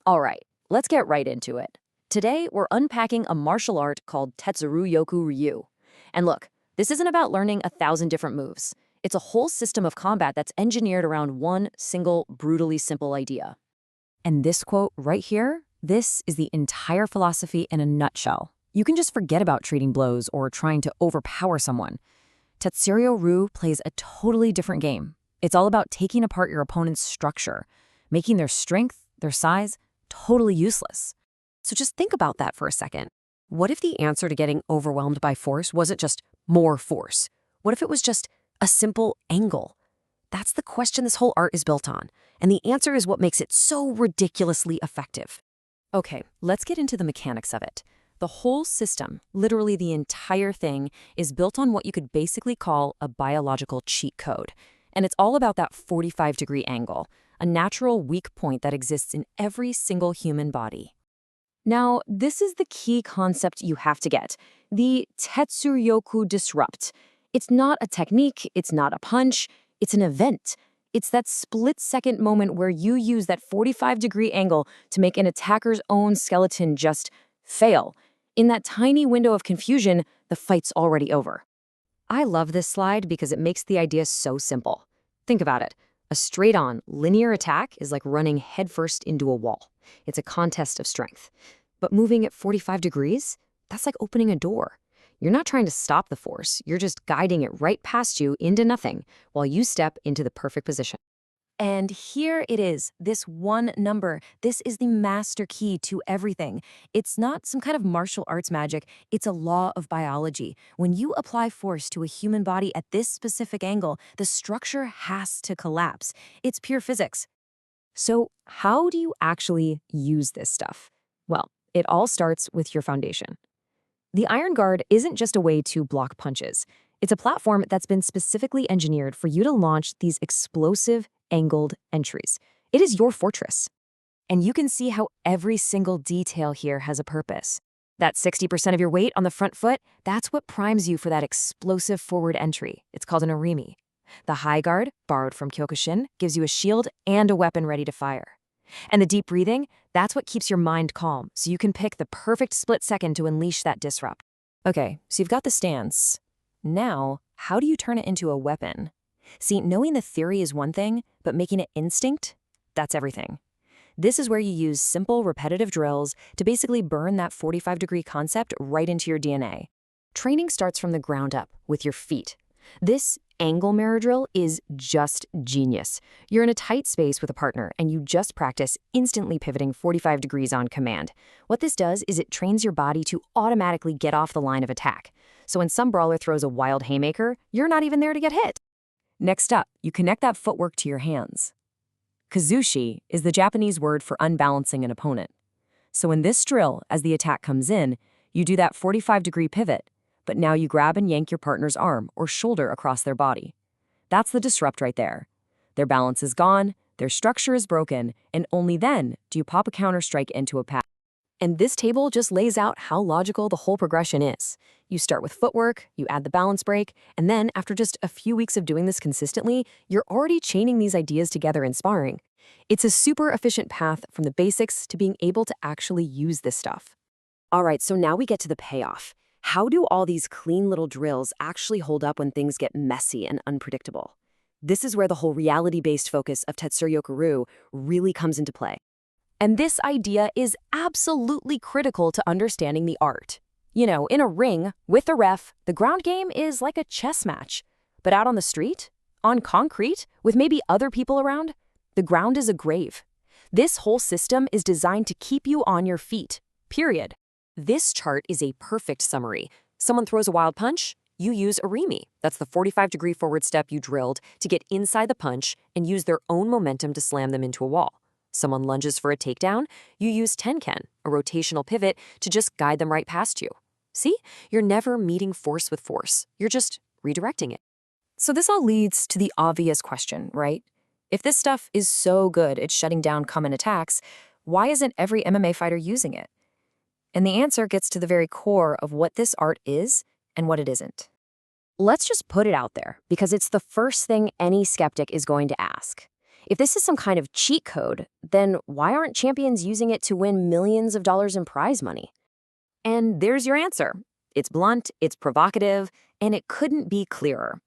All right, let's get right into it. Today, we're unpacking a martial art called Tetsuryoku-Ryu. And look, this isn't about learning 1,000 different moves. It's a whole system of combat that's engineered around one single, brutally simple idea. And this quote right here, this is the entire philosophy in a nutshell. You can just forget about trading blows or trying to overpower someone. Tetsuryo-Ryu plays a totally different game. It's all about taking apart your opponent's structure, making their strength, their size, totally useless. So just think about that for a second. What if the answer to getting overwhelmed by force wasn't just more force? What if it was just a simple angle? That's the question this whole art is built on, and the answer is what makes it so ridiculously effective. Okay, let's get into the mechanics of it. The whole system, literally the entire thing, is built on what you could basically call a biological cheat code. And it's all about that 45-degree angle, a natural weak point that exists in every single human body. Now, this is the key concept you have to get, the Tetsuryoku Disrupt. It's not a technique, it's not a punch, it's an event. It's that split-second moment where you use that 45-degree angle to make an attacker's own skeleton just fail. In that tiny window of confusion, the fight's already over. I love this slide because it makes the idea so simple. Think about it. A straight-on, linear attack is like running headfirst into a wall. It's a contest of strength. But moving at 45 degrees, that's like opening a door. You're not trying to stop the force, you're just guiding it right past you into nothing while you step into the perfect position. And here it is, this one number. This is the master key to everything. It's not some kind of martial arts magic, it's a law of biology. When you apply force to a human body at this specific angle, the structure has to collapse. It's pure physics. So how do you actually use this stuff? Well, it all starts with your foundation. The Iron Guard isn't just a way to block punches. It's a platform that's been specifically engineered for you to launch these explosive, angled entries. It is your fortress. And you can see how every single detail here has a purpose. That 60% of your weight on the front foot, that's what primes you for that explosive forward entry. It's called an arimi. The High Guard, borrowed from Kyokushin, gives you a shield and a weapon ready to fire. And the deep breathing, that's what keeps your mind calm, so you can pick the perfect split second to unleash that disrupt. Okay, so you've got the stance. Now, how do you turn it into a weapon? See, knowing the theory is one thing, but making it instinct, that's everything. This is where you use simple, repetitive drills to basically burn that 45-degree concept right into your DNA. Training starts from the ground up, with your feet. This angle mirror drill is just genius. You're in a tight space with a partner, and you just practice instantly pivoting 45 degrees on command. What this does is it trains your body to automatically get off the line of attack. So when some brawler throws a wild haymaker, you're not even there to get hit. Next up, you connect that footwork to your hands. Kuzushi is the Japanese word for unbalancing an opponent. So in this drill, as the attack comes in, you do that 45-degree pivot, but now you grab and yank your partner's arm or shoulder across their body. That's the disrupt right there. Their balance is gone, their structure is broken, and only then do you pop a counter-strike into a pass. And this table just lays out how logical the whole progression is. You start with footwork, you add the balance break, and then after just a few weeks of doing this consistently, you're already chaining these ideas together in sparring. It's a super efficient path from the basics to being able to actually use this stuff. All right, so now we get to the payoff. How do all these clean little drills actually hold up when things get messy and unpredictable? This is where the whole reality-based focus of Tetsuryoku-Ryu really comes into play. And this idea is absolutely critical to understanding the art. You know, in a ring, with a ref, the ground game is like a chess match. But out on the street, on concrete, with maybe other people around, the ground is a grave. This whole system is designed to keep you on your feet, period. This chart is a perfect summary. Someone throws a wild punch, you use arimi. That's the 45-degree forward step you drilled to get inside the punch and use their own momentum to slam them into a wall. Someone lunges for a takedown, you use tenken, a rotational pivot, to just guide them right past you. See? You're never meeting force with force. You're just redirecting it. So this all leads to the obvious question, right? If this stuff is so good at shutting down common attacks, why isn't every MMA fighter using it? And the answer gets to the very core of what this art is and what it isn't. Let's just put it out there, because it's the first thing any skeptic is going to ask. If this is some kind of cheat code, then why aren't champions using it to win millions of dollars in prize money? And there's your answer. It's blunt, it's provocative, and it couldn't be clearer.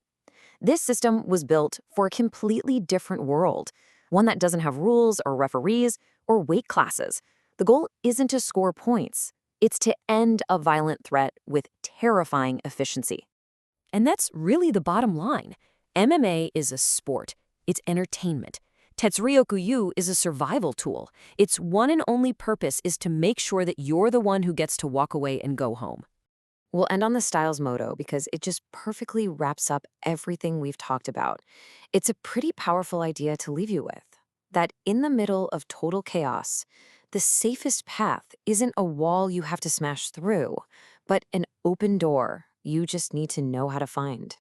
This system was built for a completely different world, one that doesn't have rules or referees or weight classes. The goal isn't to score points. It's to end a violent threat with terrifying efficiency. And that's really the bottom line. MMA is a sport. It's entertainment. Tetsuryoku-Ryu is a survival tool. Its one and only purpose is to make sure that you're the one who gets to walk away and go home. We'll end on the styles motto because it just perfectly wraps up everything we've talked about. It's a pretty powerful idea to leave you with. That in the middle of total chaos, the safest path isn't a wall you have to smash through, but an open door you just need to know how to find.